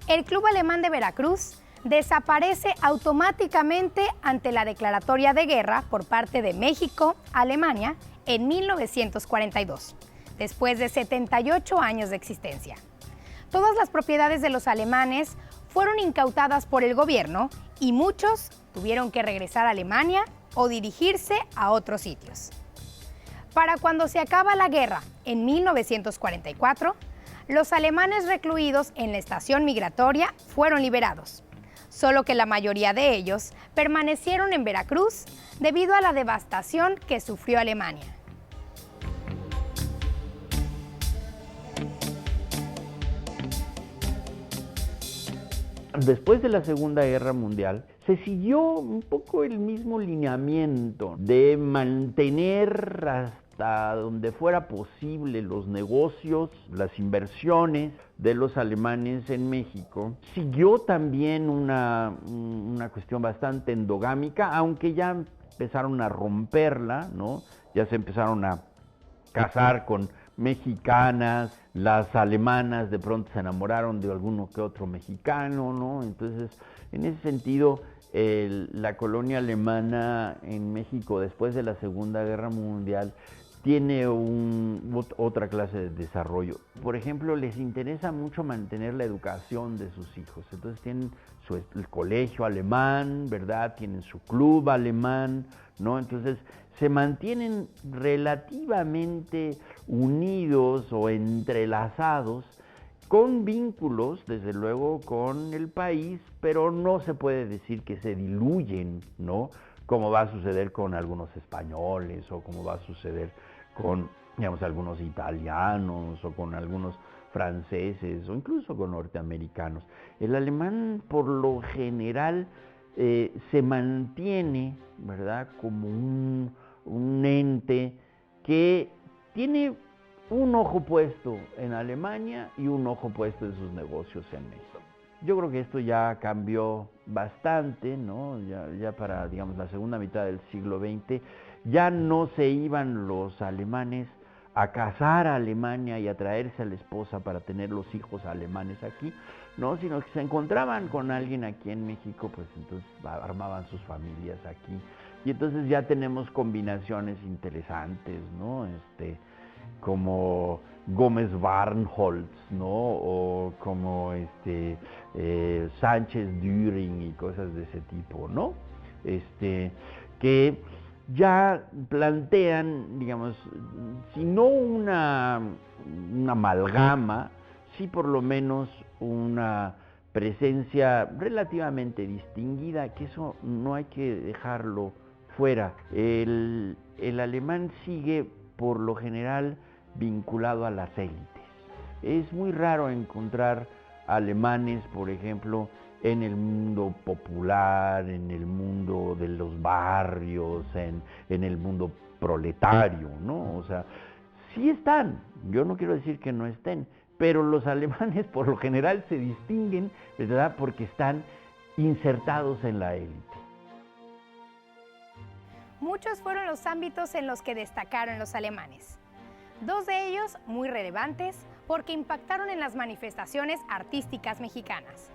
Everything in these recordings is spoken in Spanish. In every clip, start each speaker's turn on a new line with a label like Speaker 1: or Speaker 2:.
Speaker 1: El Club Alemán de Veracruz desaparece automáticamente ante la declaratoria de guerra por parte de México a Alemania en 1942, después de 78 años de existencia. Todas las propiedades de los alemanes fueron incautadas por el gobierno y muchos tuvieron que regresar a Alemania o dirigirse a otros sitios. Para cuando se acaba la guerra en 1944, los alemanes recluidos en la estación migratoria fueron liberados, solo que la mayoría de ellos permanecieron en Veracruz debido a la devastación que sufrió Alemania.
Speaker 2: Después de la Segunda Guerra Mundial, se siguió un poco el mismo lineamiento de mantener hasta donde fuera posible los negocios, las inversiones de los alemanes en México. Siguió también una cuestión bastante endogámica, aunque ya empezaron a romperla, ¿no? Ya se empezaron a casar con mexicanas, las alemanas de pronto se enamoraron de alguno que otro mexicano, ¿no? Entonces, en ese sentido, la colonia alemana en México después de la Segunda Guerra Mundial tiene otra clase de desarrollo. Por ejemplo, les interesa mucho mantener la educación de sus hijos. Entonces tienen el colegio alemán, ¿verdad? Tienen su club alemán, ¿no? Entonces se mantienen relativamente unidos o entrelazados con vínculos, desde luego, con el país, pero no se puede decir que se diluyen, ¿no? Como va a suceder con algunos españoles o como va a suceder con, digamos, algunos italianos o con algunos franceses o incluso con norteamericanos. El alemán, por lo general, se mantiene, ¿verdad?, como un ente que tiene un ojo puesto en Alemania y un ojo puesto en sus negocios en México. Yo creo que esto ya cambió bastante, ¿no? Ya para, digamos, la segunda mitad del siglo XX, ya no se iban los alemanes a casar a Alemania y a traerse a la esposa para tener los hijos alemanes aquí, ¿no? Sino que se encontraban con alguien aquí en México, pues entonces armaban sus familias aquí. Y entonces ya tenemos combinaciones interesantes, ¿no? Como Gómez Barnholz, ¿no? O como Sánchez Düring y cosas de ese tipo, ¿no? Que ya plantean, digamos, si no una amalgama, sí por lo menos una presencia relativamente distinguida, que eso no hay que dejarlo fuera. El alemán sigue por lo general vinculado a las élites. Es muy raro encontrar alemanes, por ejemplo, en el mundo popular, en el mundo de los barrios, en el mundo proletario, ¿no? O sea, sí están, yo no quiero decir que no estén, pero los alemanes por lo general se distinguen, ¿verdad?, porque están insertados en la élite.
Speaker 1: Muchos fueron los ámbitos en los que destacaron los alemanes. Dos de ellos muy relevantes porque impactaron en las manifestaciones artísticas mexicanas.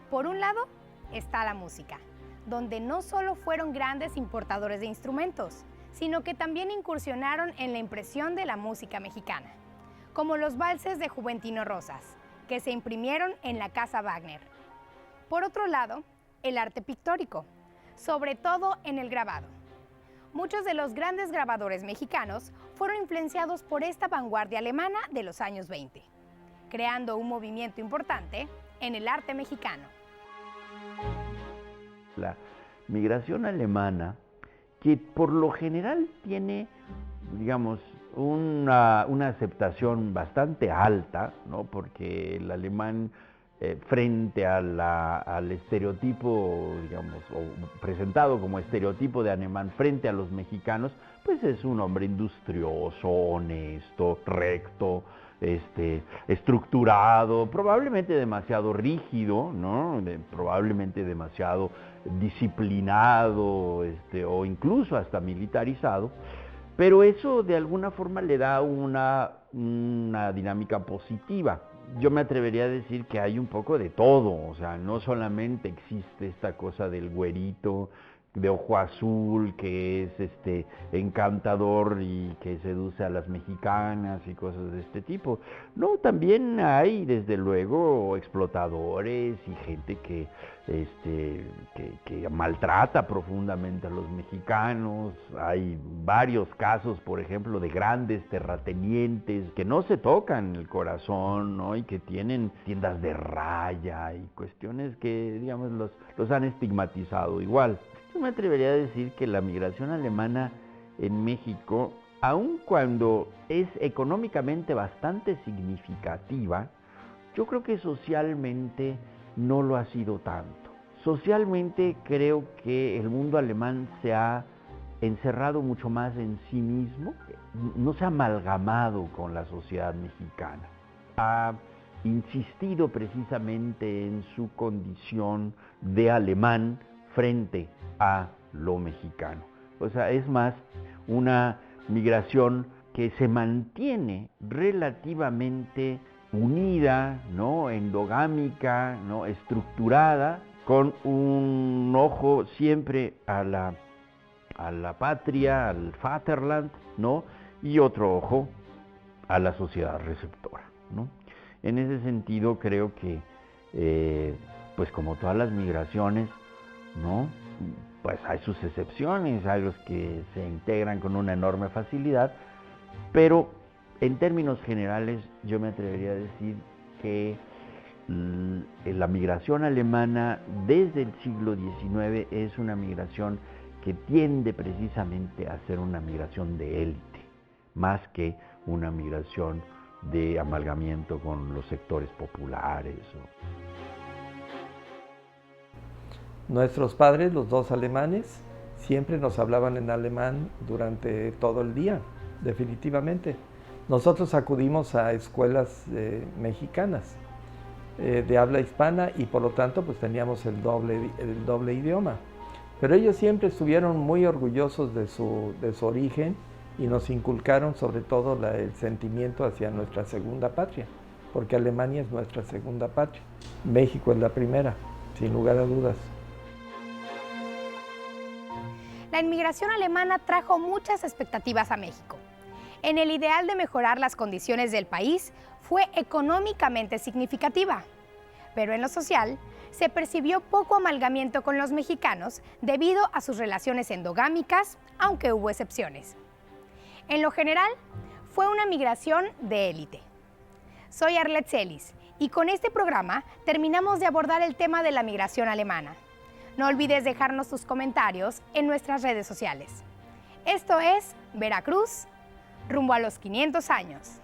Speaker 1: Por un lado está la música, donde no solo fueron grandes importadores de instrumentos, sino que también incursionaron en la impresión de la música mexicana, como los valses de Juventino Rosas, que se imprimieron en la Casa Wagner. Por otro lado, el arte pictórico, sobre todo en el grabado. Muchos de los grandes grabadores mexicanos fueron influenciados por esta vanguardia alemana de los años 20, creando un movimiento importante en el arte mexicano.
Speaker 2: La migración alemana, que por lo general tiene, digamos, una aceptación bastante alta, ¿no? Porque el alemán frente al estereotipo, digamos, o presentado como estereotipo de alemán frente a los mexicanos, pues es un hombre industrioso, honesto, recto, estructurado, probablemente demasiado rígido, ¿no? Probablemente demasiado disciplinado, o incluso hasta militarizado, pero eso de alguna forma le da una dinámica positiva, yo me atrevería a decir que hay un poco de todo, o sea, no solamente existe esta cosa del güerito de ojo azul que es encantador y que seduce a las mexicanas y cosas de este tipo. No, también hay desde luego explotadores y gente que maltrata profundamente a los mexicanos. Hay varios casos, por ejemplo, de grandes terratenientes que no se tocan el corazón, ¿no? Y que tienen tiendas de raya y cuestiones que, digamos, los han estigmatizado igual. Yo me atrevería a decir que la migración alemana en México, aun cuando es económicamente bastante significativa, yo creo que socialmente no lo ha sido tanto. Socialmente creo que el mundo alemán se ha encerrado mucho más en sí mismo, no se ha amalgamado con la sociedad mexicana. Ha insistido precisamente en su condición de alemán frente a lo mexicano. O sea, es más una migración que se mantiene relativamente unida, ¿no? Endogámica, ¿no? Estructurada, con un ojo siempre a la patria, al Vaterland, ¿no? Y otro ojo a la sociedad receptora, ¿no? En ese sentido creo que, pues como todas las migraciones, ¿no? Pues hay sus excepciones, hay los que se integran con una enorme facilidad, pero en términos generales yo me atrevería a decir que la migración alemana desde el siglo XIX es una migración que tiende precisamente a ser una migración de élite, más que una migración de amalgamiento con los sectores populares.
Speaker 3: Nuestros padres, los dos alemanes, siempre nos hablaban en alemán durante todo el día, definitivamente. Nosotros acudimos a escuelas mexicanas de habla hispana y por lo tanto pues teníamos el doble idioma. Pero ellos siempre estuvieron muy orgullosos de su origen y nos inculcaron sobre todo el sentimiento hacia nuestra segunda patria, porque Alemania es nuestra segunda patria. México es la primera, sin lugar a dudas.
Speaker 1: La inmigración alemana trajo muchas expectativas a México. En el ideal de mejorar las condiciones del país, fue económicamente significativa. Pero en lo social, se percibió poco amalgamiento con los mexicanos debido a sus relaciones endogámicas, aunque hubo excepciones. En lo general, fue una migración de élite. Soy Arlet Celis y con este programa terminamos de abordar el tema de la migración alemana. No olvides dejarnos tus comentarios en nuestras redes sociales. Esto es Veracruz, rumbo a los 500 años.